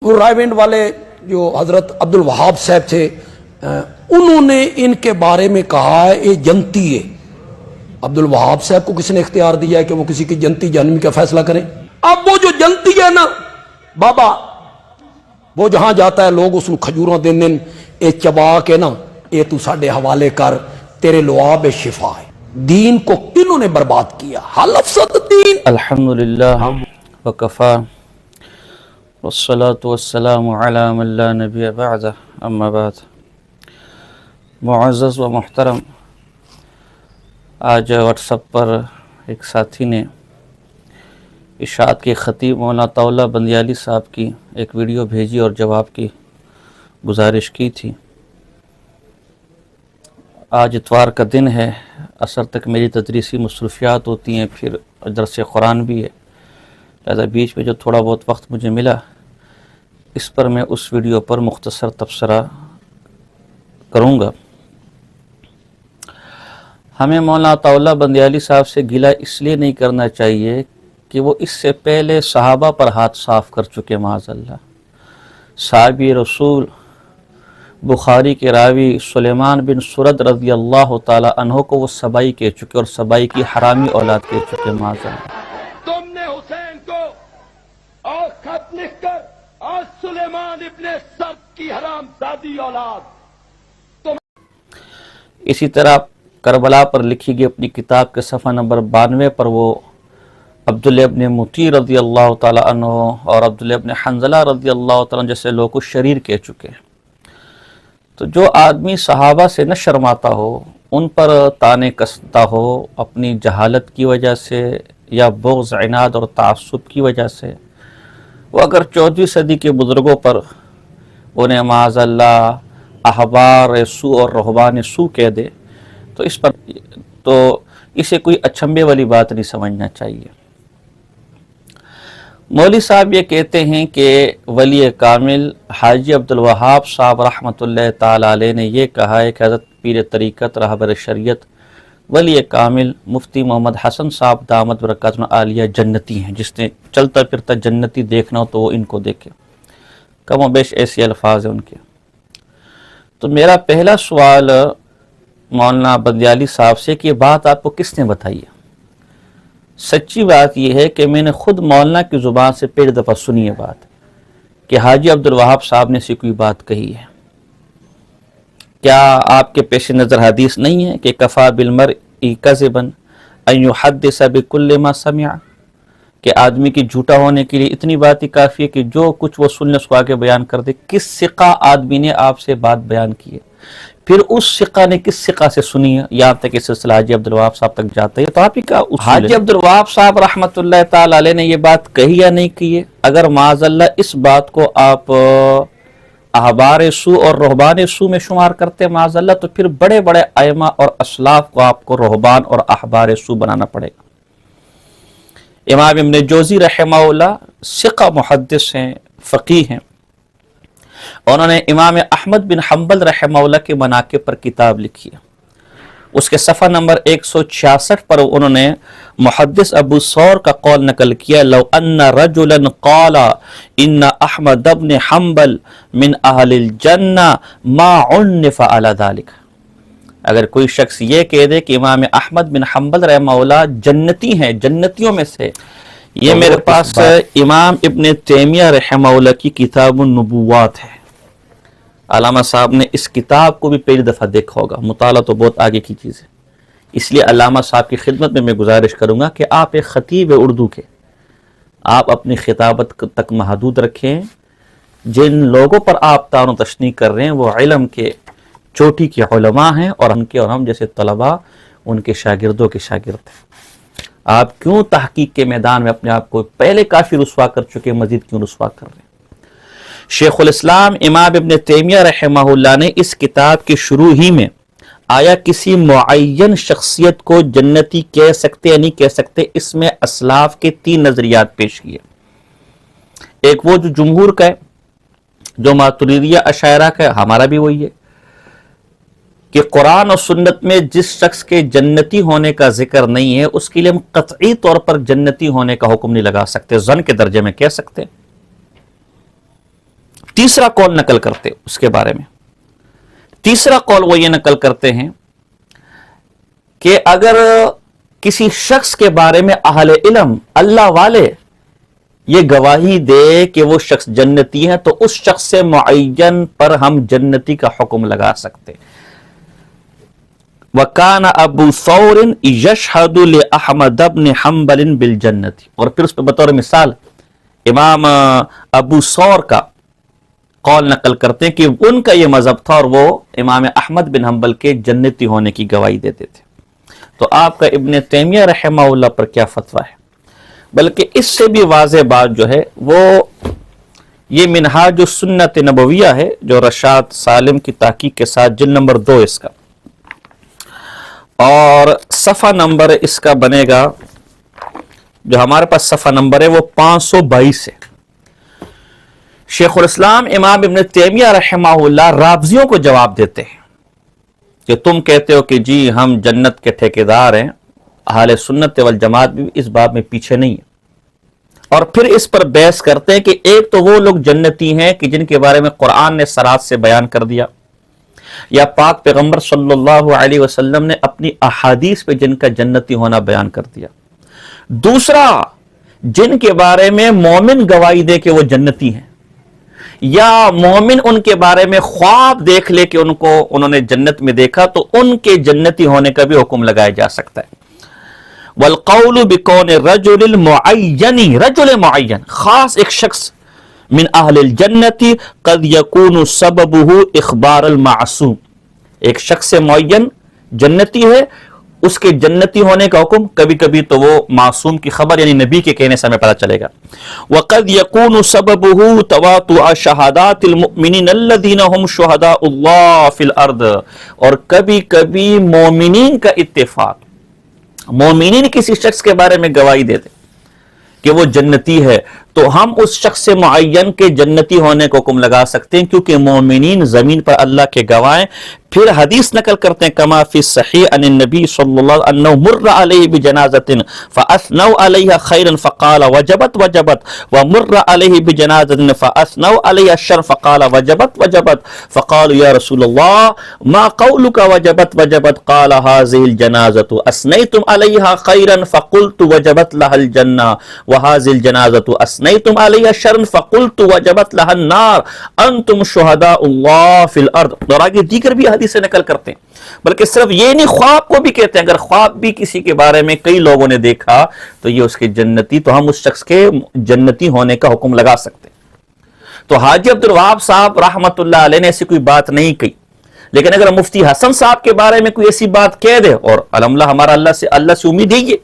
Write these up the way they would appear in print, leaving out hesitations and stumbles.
وہ رائے والے جو حضرت عبد الوہاب صاحب تھے انہوں نے ان کے بارے میں کہا ہے یہ جنتی ہے. عبد الوہاب صاحب کو کس نے اختیار دیا ہے کہ وہ کسی کی جنتی جہنمی کا فیصلہ کریں؟ اب وہ جو جنتی ہے نا بابا، وہ جہاں جاتا ہے لوگ اس کو کھجوراں دین دن اے چبا کے نا اے تو ساڈے حوالے کر، تیرے لعاب شفا ہے. دین کو کنہوں نے برباد کیا؟ حل افسد دین. الحمدللہ وکفا والصلاة والسلام علی من لا نبی بعد، اما بعد. معزز و محترم، آج واٹس ایپ پر ایک ساتھی نے اشاعت کے خطیب مولانا طاولہ بندیالی صاحب کی ایک ویڈیو بھیجی اور جواب کی گزارش کی تھی. آج اتوار کا دن ہے، عصر تک میری تدریسی مصروفیات ہوتی ہیں، پھر درس قرآن بھی ہے، لہذا بیچ میں جو تھوڑا بہت وقت مجھے ملا اس پر میں اس ویڈیو پر مختصر تبصرہ کروں گا. ہمیں مولانا طاولہ بندیالی صاحب سے گلہ اس لیے نہیں کرنا چاہیے کہ وہ اس سے پہلے صحابہ پر ہاتھ صاف کر چکے. معاذ اللہ، صحابی رسول بخاری کے راوی سلیمان بن سرد رضی اللہ تعالی عنہ کو وہ سبائی کہہ چکے اور سبائی کی حرامی اولاد کہہ چکے. معاذ اللہ، تم نے حسین کو اور خط لکھ کر اور سلیمان ابن سرد کی حرام زادی اولاد. اسی طرح کربلا پر لکھی گئی اپنی کتاب کے صفحہ نمبر 92 پر وہ عبداللہ ابن مطیع رضی اللہ تعالی عنہ اور عبداللہ ابن حنظلہ رضی اللہ تعالی عنہ جیسے لوگ کو شریر کہہ چکے. تو جو آدمی صحابہ سے نہ شرماتا ہو، ان پر تانے کستا ہو اپنی جہالت کی وجہ سے یا بغض، عناد اور تعصب کی وجہ سے، وہ اگر 14ویں صدی کے بزرگوں پر انہیں معاذ اللہ احبار سو اور رہبان سو کہہ دے تو اسے کوئی اچھمبے والی بات نہیں سمجھنا چاہیے. مولوی صاحب یہ کہتے ہیں کہ ولی کامل حاجی عبد الوہاب صاحب رحمۃ اللہ تعالی علیہ نے یہ کہا ہے کہ حضرت پیر طریقت رہبر شریعت ولی کامل مفتی محمد حسن صاحب دامت برکاتہ عالیہ جنتی ہیں. جس نے چلتا پھرتا جنتی دیکھنا ہو تو وہ ان کو دیکھے. کم و بیش ایسے الفاظ ہیں ان کے. تو میرا پہلا سوال مولانا بندیالی صاحب سے کہ یہ بات آپ کو کس نے بتائی ہے؟ سچی بات یہ ہے کہ میں نے خود مولانا کی زبان سے پہلی دفعہ سنی ہے بات کہ حاجی عبد الوہاب صاحب نے ایسی کوئی بات کہی ہے. کیا آپ کے پیش نظر حدیث نہیں ہے کہ کفا بالمرء کذبا ان یحدث بکل ما سمع، کہ آدمی کی جھوٹا ہونے کے لیے اتنی بات ہی کافی ہے کہ جو کچھ وہ سن لے اس کو آگے بیان کر دے. کس ثقہ آدمی نے آپ سے بات بیان کی ہے، پھر اس ثقہ نے کس ثقہ سے سنی ہے، یہاں تک کہ سلسلہ حاجی عبد الوہاب صاحب تک جاتا ہے. تو آپ ہی کا حاجی عبد الوہاب صاحب رحمۃ اللہ تعالی علیہ نے یہ بات کہی یا نہیں کی ہے؟ اگر معاذ اللہ اس بات کو آپ احبار سو اور رہبان سو میں شمار کرتے معاذ اللہ، تو پھر بڑے بڑے ائمہ اور اسلاف کو آپ کو رہبان اور احبار سو بنانا پڑے گا. امام ابن جوزی رحمہ اللہ ثقہ محدث ہیں، فقیہ ہیں. انہوں نے امام احمد بن حنبل رحمہ اللہ کے مناقب پر کتاب لکھی ہے. اس کے صفحہ نمبر 166 پر انہوں نے محدث ابو ثور کا قول نقل کیا، لو ان رجلا قال ان احمد بن حنبل من اہل الجنہ ما عنف علی ذلک. اگر کوئی شخص یہ کہہ دے کہ امام احمد بن حنبل رحمہ اللہ جنتی ہیں، جنتیوں میں سے، یہ میرے پاس امام ابن تیمیہ رحمہ اللہ کی کتاب النبوات ہے. علامہ صاحب نے اس کتاب کو بھی پہلی دفعہ دیکھا ہوگا، مطالعہ تو بہت آگے کی چیز ہے. اس لیے علامہ صاحب کی خدمت میں گزارش کروں گا کہ آپ ایک خطیب اردو کے، آپ اپنی خطابت تک محدود رکھیں. جن لوگوں پر آپ طعن و تشنیع کر رہے ہیں وہ علم کے چوٹی کے علماء ہیں اور ہم جیسے طلباء ان کے شاگردوں کے شاگرد ہیں. آپ کیوں تحقیق کے میدان میں اپنے آپ کو پہلے کافی رسوا کر چکے، مزید کیوں رسوا کر رہے ہیں؟ شیخ الاسلام امام ابن تیمیہ رحمہ اللہ نے اس کتاب کے شروع ہی میں آیا کسی معین شخصیت کو جنتی کہہ سکتے یا نہیں کہہ سکتے، اس میں اسلاف کے 3 نظریات پیش کیے. ایک وہ جو جمہور کا ہے، جو ماتریدیہ اشاعرہ کا ہے، ہمارا بھی وہی ہے، کہ قرآن اور سنت میں جس شخص کے جنتی ہونے کا ذکر نہیں ہے اس کے لیے ہم قطعی طور پر جنتی ہونے کا حکم نہیں لگا سکتے، ظن کے درجے میں کہہ سکتے. تیسرا قول نقل کرتے اس کے بارے میں، تیسرا قول وہ یہ نقل کرتے ہیں کہ اگر کسی شخص کے بارے میں اہل علم اللہ والے یہ گواہی دے کہ وہ شخص جنتی ہے تو اس شخص سے معین پر ہم جنتی کا حکم لگا سکتے. وَكَانَ أَبُو ثَوْرٍ يَشْهَدُ لِأَحْمَدَ بْنِ حَنْبَلٍ بِالْجَنَّةِ، اور پھر اس پہ بطور مثال امام ابو ثور کا قول نقل کرتے ہیں کہ ان کا یہ مذہب تھا اور وہ امام احمد بن حنبل کے جنتی ہونے کی گواہی دیتے تھے. تو آپ کا ابن تیمیہ رحمہ اللہ پر کیا فتویٰ ہے؟ بلکہ اس سے بھی واضح بات جو ہے وہ یہ منہاج السنت نبویہ ہے جو رشاد سالم کی تحقیق کے ساتھ جلد نمبر 2 اس کا، اور صفحہ نمبر اس کا بنے گا جو ہمارے پاس صفحہ نمبر ہے وہ 522 ہے. شیخ الاسلام امام ابن تیمیہ رحمہ اللہ رافضیوں کو جواب دیتے ہیں کہ تم کہتے ہو کہ جی ہم جنت کے ٹھیکیدار ہیں، اہل سنت والجماعت بھی اس باب میں پیچھے نہیں ہے، اور پھر اس پر بحث کرتے ہیں کہ ایک تو وہ لوگ جنتی ہیں کہ جن کے بارے میں قرآن نے صراحت سے بیان کر دیا، یا پاک پیغمبر صلی اللہ علیہ وسلم نے اپنی احادیث پہ جن کا جنتی ہونا بیان کر دیا. دوسرا جن کے بارے میں مومن گواہی دے کہ وہ جنتی ہیں، یا مومن ان کے بارے میں خواب دیکھ لے کہ انہوں نے جنت میں دیکھا تو ان کے جنتی ہونے کا بھی حکم لگایا جا سکتا ہے. والقول بکون رجل المعین، رجل معین خاص ایک شخص من اہل الجنت قد یکون سببہ اخبار المعصوم، ایک شخص معین جنتی ہے، اس کے جنتی ہونے کا حکم کبھی کبھی تو وہ معصوم کی خبر یعنی نبی کے کہنے سے ہمیں پتہ چلے گا. وقد یکون سببہ تواطؤ شہادات المؤمنین الذین هم شہداء اللہ فی الارض، اور کبھی کبھی مومنین کا اتفاق، مومنین کسی شخص کے بارے میں گواہی دیتے کہ وہ جنتی ہے تو ہم اس شخص سے معین کے جنتی ہونے کو حکم لگا سکتے ہیں، کیونکہ مومنین زمین پر اللہ کے گواہ ہیں. پھر حدیث نقل کرتے ہیں کما فی الصحیح عن النبی صلی اللہ علیہ وسلم مر علیہ بجنازۃ فاثنوا علیہ خیرا فقال وجبت وجبت ومر علیہ بجنازۃ فاثنوا علیہ شر فقال وجبت وجبت فقالوا یا رسول اللہ ما قولک وجبت وجبت قال هذه الجنازۃ اثنیتم علیہ خیرا فقلت وجبت لها الجنہ وهذه الجنازۃ اثنیتم علیہ شر فقلت وجبت لها النار انتم شہداء اللہ فی الارض. اور آگے دیگر بھی حدیث سے نقل کرتے ہیں. بلکہ صرف یہ نہیں، خواب کو بھی کہتے ہیں، اگر خواب بھی کسی کے بارے میں کئی لوگوں نے دیکھا تو یہ اس کے جنتی، تو ہم اس شخص کے جنتی ہونے کا حکم لگا سکتے ہیں. تو حاجی عبدالوہاب صاحب رحمت اللہ علیہ نے ایسی کوئی بات نہیں کہی، لیکن اگر مفتی حسن صاحب کے بارے میں کوئی ایسی بات کہہ دے، اور الحمدللہ ہمارا اللہ سے امید ہے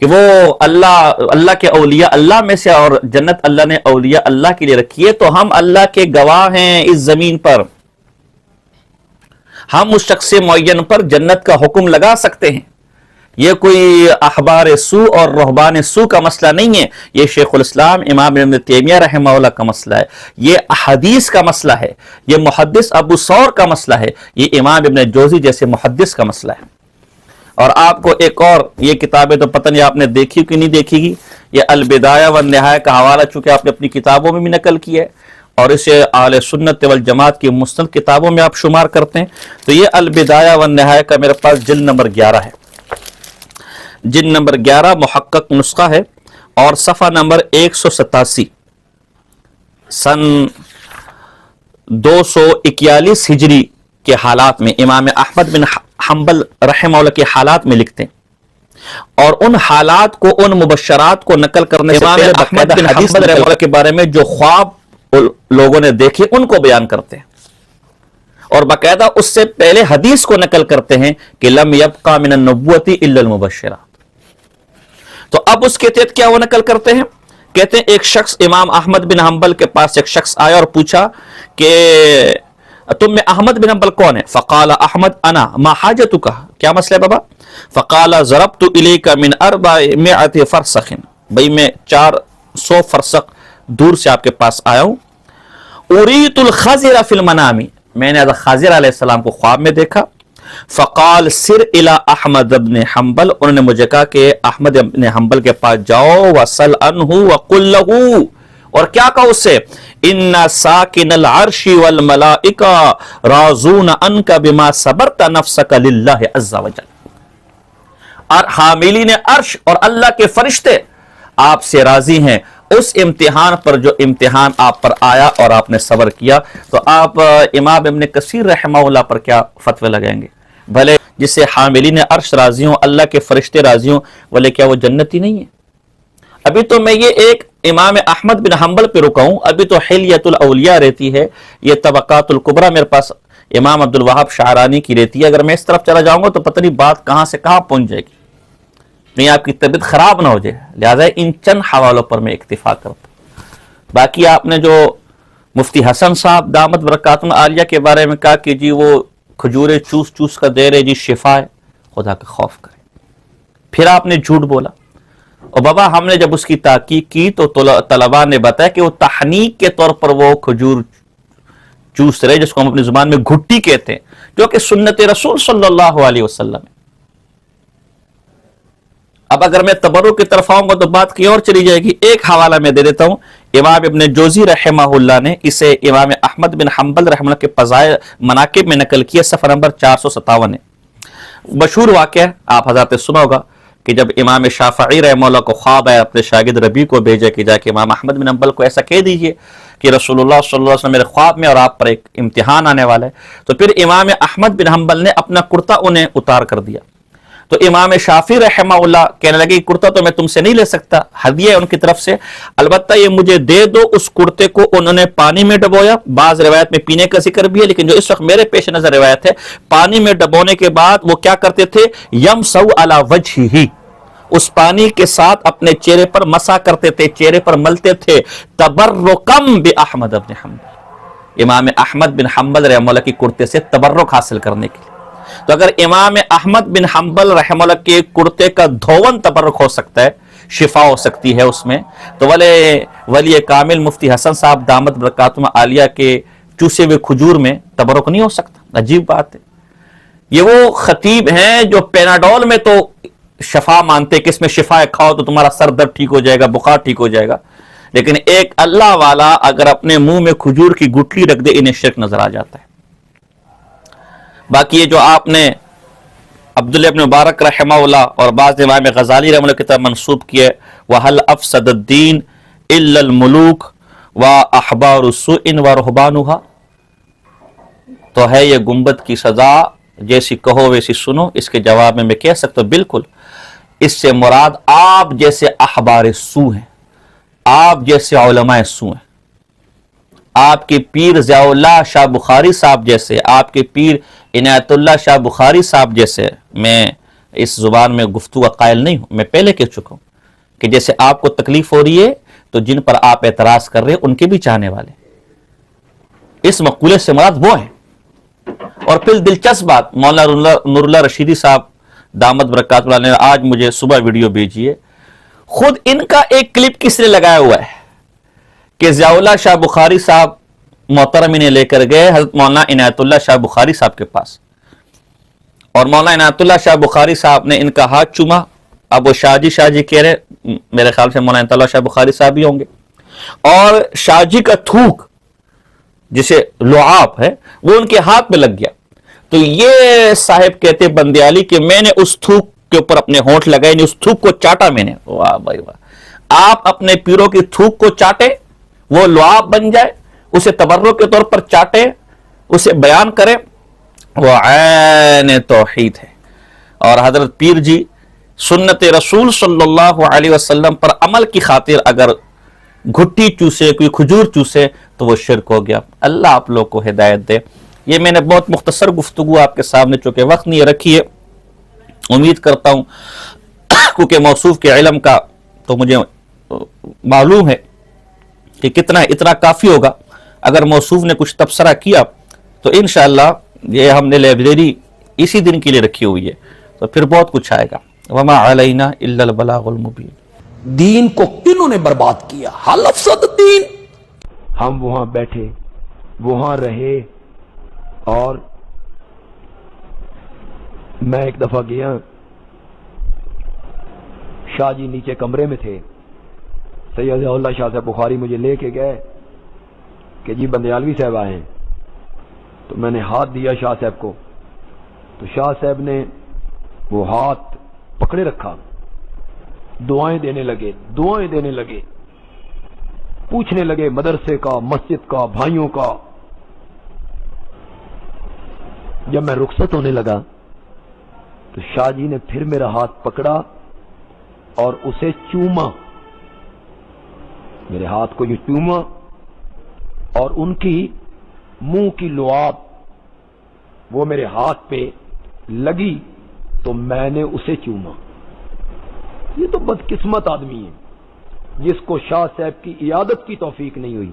کہ وہ اللہ کے اولیاء اللہ میں سے، اور جنت اللہ نے اولیاء اللہ کے لیے رکھی ہے، تو ہم اللہ کے گواہ ہیں اس زمین پر، ہم اس شخص معین پر جنت کا حکم لگا سکتے ہیں. یہ کوئی احبار سو اور رہبان سو کا مسئلہ نہیں ہے، یہ شیخ الاسلام امام ابن تیمیہ رحمہ اللہ کا مسئلہ ہے، یہ احادیث کا مسئلہ ہے، یہ محدث ابو ثور کا مسئلہ ہے، یہ امام ابن جوزی جیسے محدث کا مسئلہ ہے. اور آپ کو ایک اور یہ کتابیں تو پتہ نہیں آپ نے دیکھی کہ نہیں دیکھی گی، یہ البدایہ والنہایہ کا حوالہ چونکہ آپ نے اپنی کتابوں میں بھی نقل کیا ہے اور اسے اہل سنت والجماعت کی مستند کتابوں میں آپ شمار کرتے ہیں. تو یہ البدایہ والنہایہ کا میرے پاس جلد نمبر 11 ہے، جلد نمبر 11 محقق نسخہ ہے، اور صفحہ نمبر 187 سن 241 ہجری کے حالات میں امام احمد بن حنبل رحمہ اللہ کے حالات میں لکھتے ہیں، اور ان حالات کو، ان مبشرات کو نقل کرنے سے پہلے احمد بن حنبل رحمہ اللہ کے بارے میں جو خواب لوگوں نے دیکھے ان کو بیان کرتے ہیں، اور باقاعدہ اس سے پہلے حدیث کو نقل کرتے ہیں کہ لم یبقى من النبوۃ الا المبشرات. تو اب اس کے تحت کیا وہ نقل کرتے ہیں؟ کہتے ہیں ایک شخص امام احمد بن حنبل کے پاس ایک شخص آیا اور پوچھا کہ تم میں احمد بن حنبل کون ہے؟ فقال احمد انا ما حاجتک، کیا مسئلہ ہے بابا؟ فقال ضربت الیک من 400 فرسخ، بھئی میں 400 فرسخ دور سے آپ کے پاس آیا ہوں. اریت الخضر فی المنام، میں نے حضرت خضر علیہ السلام کو خواب میں دیکھا. فقال سر الی احمد بن حنبل، انہوں نے مجھے کہا کہ احمد بن حنبل کے پاس جاؤ، وسل عنہ وقل له، اور کیا کہا اس سے؟ ان ساکن العرش والملائکہ راضون عنک بما صبرت نفسک للہ عز وجل، اور حاملین عرش اور اللہ کے فرشتے آپ سے راضی ہیں اس امتحان پر جو امتحان آپ پر آیا اور آپ نے صبر کیا۔ تو آپ امام ابن کثیر رحمہ اللہ پر کیا فتوی لگائیں گے؟ بھلے جس سے حاملین عرش راضی ہوں، اللہ کے فرشتے راضی ہوں، بولے کیا وہ جنتی نہیں ہے؟ ابھی تو میں یہ ایک امام احمد بن حنبل پہ رکا ہوں، ابھی تو حلیۃ الاولیاء رہتی ہے، یہ طبقات الکبریٰ میرے پاس امام عبد الوہاب شعرانی کی رہتی ہے۔ اگر میں اس طرف چلا جاؤں گا تو پتہ نہیں بات کہاں سے کہاں پہنچ جائے گی، نہیں آپ کی طبیعت خراب نہ ہو جائے، لہٰذا ان چند حوالوں پر میں اکتفا کرتا ہوں۔ باقی آپ نے جو مفتی حسن صاحب دامت برکاتہم عالیہ کے بارے میں کہا کہ جی وہ کھجورے چوس چوس کر دے رہے، جی شفا ہے، خدا کا خوف کریں، پھر آپ نے جھوٹ بولا۔ اور بابا ہم نے جب اس کی تحقیق کی تو طلباء نے بتایا کہ وہ تحنیک کے طور پر وہ کھجور چوس رہے، جس کو ہم اپنی زبان میں گھٹی کہتے ہیں، جو کہ سنت رسول صلی اللہ علیہ وسلم ہے۔ اب اگر میں تبرک کی طرف آؤں گا تو بات کی اور چلی جائے گی۔ ایک حوالہ میں دے دیتا ہوں، امام ابن جوزی رحمہ اللہ نے اسے امام احمد بن حنبل رحمہ اللہ کے فضائل مناقب میں نقل کیا، صفحہ نمبر 457 ہے۔ مشہور واقعہ آپ حضرات نے سنا ہوگا کہ جب امام شافعی رحمہ اللہ کو خواب ہے، اپنے شاگرد ربیع کو بھیجا کہ جا کے امام احمد بن حنبل کو ایسا کہہ دیجئے کہ رسول اللہ صلی اللہ علیہ وسلم میرے خواب میں اور آپ پر ایک امتحان آنے والا ہے۔ تو پھر امام احمد بن حنبل نے اپنا کرتا انہیں اتار کر دیا، تو امام شافعی رحمہ اللہ کہنے لگے کہ کرتا تو میں تم سے نہیں لے سکتا، ہدیہ ہے ان کی طرف سے، البتہ یہ مجھے دے دو۔ اس کرتے کو انہوں نے پانی میں ڈبویا، بعض روایت میں پینے کا ذکر بھی ہے، لیکن جو اس وقت میرے پیش نظر روایت ہے، پانی میں ڈبونے کے بعد وہ کیا کرتے تھے؟ یمسو علی وجہہ، اس پانی کے ساتھ اپنے چہرے پر مسح کرتے تھے، چہرے پر ملتے تھے، تبرکم باحمد بن حنبل، امام احمد بن حنبل رحمہ اللہ کی کرتے سے تبرک حاصل کرنے کے لیے۔ تو اگر امام احمد بن حنبل رحمہ اللہ کے کرتے کا دھون تبرک ہو سکتا ہے، شفا ہو سکتی ہے اس میں، تو ولی کامل مفتی حسن صاحب دامت برکاتہم عالیہ کے چوسے ہوئے کھجور میں تبرک نہیں ہو سکتا؟ عجیب بات ہے۔ یہ وہ خطیب ہیں جو پیناڈول میں تو شفا مانتے کہ اس میں شفا ہے، کھاؤ تو تمہارا سر درد ٹھیک ہو جائے گا، بخار ٹھیک ہو جائے گا، لیکن ایک اللہ والا اگر اپنے منہ میں کھجور کی گٹلی رکھ دے انہیں شرک نظر آ جاتا ہے۔ باقی یہ جو آپ نے عبداللہ ابن مبارک رحمہ اللہ اور بعض امام غزالی رحمہ اللہ کی طرف منسوب کیا ہے، وَهَلْ أَفْسَدَ الدِّينَ إِلَّا الْمُلُوكُ وَأَحْبَارُ السُّوءِ وَرُهْبَانُهَا، تو ہے یہ گنبد کی سزا، جیسی کہو ویسی سنو۔ اس کے جواب میں کہہ سکتا ہوں بالکل اس سے مراد آپ جیسے احبار سو ہیں، آپ جیسے علماء سو ہیں، آپ کے پیر ضیاء اللہ شاہ بخاری صاحب جیسے، آپ کے پیر عنایت اللہ شاہ بخاری صاحب جیسے۔ میں اس زبان میں گفتگو قائل نہیں ہوں، میں پہلے کہہ چکا ہوں کہ جیسے آپ کو تکلیف ہو رہی ہے تو جن پر آپ اعتراض کر رہے ہیں ان کے بھی چاہنے والے، اس مقولے سے مراد وہ ہیں۔ اور پھر دلچسپ بات، مولانا نور اللہ رشیدی صاحب دامت برکات اللہ نے آج مجھے صبح ویڈیو بھیجی ہے، خود ان کا ایک کلپ کس نے لگایا ہوا ہے کہ ضیاء اللہ شاہ بخاری صاحب محترم انہیں لے کر گئے حضرت مولانا عنایت اللہ شاہ بخاری صاحب کے پاس، اور مولانا عنایت اللہ شاہ بخاری صاحب نے ان کا ہاتھ چوما۔ اب وہ شاہ جی کہہ رہے، میرے خیال سے مولانا عنایت اللہ شاہ بخاری صاحب بھی ہوں گے، اور شاہ جی کا تھوک جسے لعاب ہے وہ ان کے ہاتھ میں لگ گیا۔ تو یہ صاحب کہتے بندیالی کہ میں نے اس تھوک کے اوپر اپنے ہونٹ لگائے، نہیں اس تھوک کو چاٹا میں نے۔ واہ بھائی واہ، آپ اپنے پیروں کی تھوک کو چاٹے، وہ لعاب بن جائے، اسے تبرک کے طور پر چاٹے، اسے بیان کرے، وہ عین توحید ہے۔ اور حضرت پیر جی سنت رسول صلی اللہ علیہ وسلم پر عمل کی خاطر اگر گھٹی چوسے، کوئی کھجور چوسے تو وہ شرک ہو گیا۔ اللہ آپ لوگ کو ہدایت دے۔ یہ میں نے بہت مختصر گفتگو آپ کے سامنے چونکہ وقت نہیں رکھی ہے، امید کرتا ہوں کیونکہ موصوف کے علم کا تو مجھے معلوم ہے کہ اتنا کافی ہوگا۔ اگر موصوف نے کچھ تبصرہ کیا تو انشاءاللہ یہ ہم نے لائبریری اسی دن کے لیے رکھی ہوئی ہے، تو پھر بہت کچھ آئے گا۔ وما علینا الا البلاغ المبین۔ دین کو کنہوں نے برباد کیا؟ حل افسد الدین۔ ہم وہاں بیٹھے، وہاں رہے، اور میں ایک دفعہ گیا، شاہ جی نیچے کمرے میں تھے، سید ضیاء اللہ شاہ صاحب بخاری مجھے لے کے گئے کہ جی بندیالوی صاحب آئے ہیں، تو میں نے ہاتھ دیا شاہ صاحب کو، تو شاہ صاحب نے وہ ہاتھ پکڑے رکھا، دعائیں دینے لگے، پوچھنے لگے مدرسے کا، مسجد کا، بھائیوں کا۔ جب میں رخصت ہونے لگا تو شاہ جی نے پھر میرا ہاتھ پکڑا اور اسے چوما، میرے ہاتھ کو جو چوما، اور ان کی منہ کی لعاب وہ میرے ہاتھ پہ لگی تو میں نے اسے چوما۔ یہ تو بدقسمت آدمی ہے جس کو شاہ صاحب کی عیادت کی توفیق نہیں ہوئی۔